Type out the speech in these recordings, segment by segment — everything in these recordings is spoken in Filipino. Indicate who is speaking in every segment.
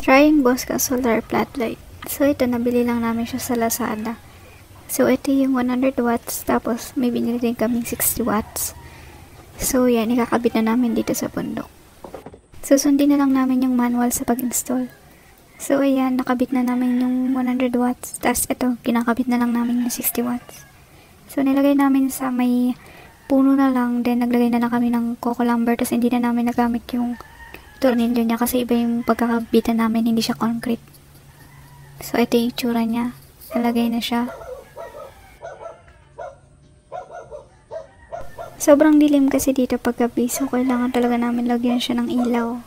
Speaker 1: Trying Bosca Solar Floodlight. So, ito, nabili lang namin siya sa Lazada. So, ito yung 100 watts, tapos may binili din kaming 60 watts. So, yan, ikakabit na namin dito sa bundok. Susundin na lang namin yung manual sa pag-install. So, ayan, nakabit na namin yung 100 watts, tapos ito, kinakabit na lang namin yung 60 watts. So, nilagay namin sa may puno na lang, then naglagay na lang kami ng coco lumber, tapos hindi na namin nagamit yung tornilyo niya kasi iba yung pagkakabitan namin, hindi siya concrete. So, ito yung itsura niya. Nalagay na siya. Sobrang dilim kasi dito paggabi, so kailangan talaga namin lagyan siya ng ilaw.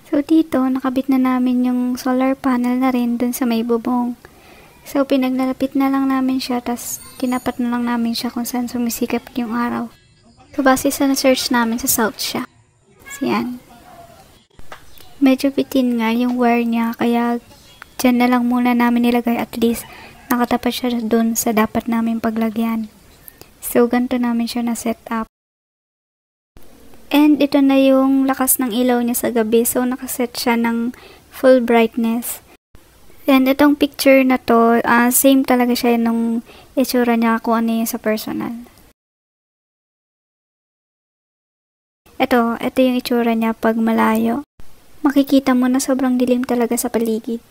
Speaker 1: So, dito, nakabit na namin yung solar panel na rin dun sa may bubong. So, pinaglalapit na lang namin siya, tas tinapat na lang namin siya kung saan sumisikap yung araw. So, base sa na-search namin, sa south siya. So, yan. Medyo bitin nga yung wire niya, kaya dyan na lang muna namin nilagay, at least nakatapat siya dun sa dapat namin paglagyan. So, ganito namin siya na-set up. And ito na yung lakas ng ilaw niya sa gabi. So, nakaset siya ng full brightness. And itong picture na to, same talaga siya nung itsura niya kung ano yung sa personal. Ito yung itsura niya pag malayo. Makikita mo na sobrang dilim talaga sa paligid.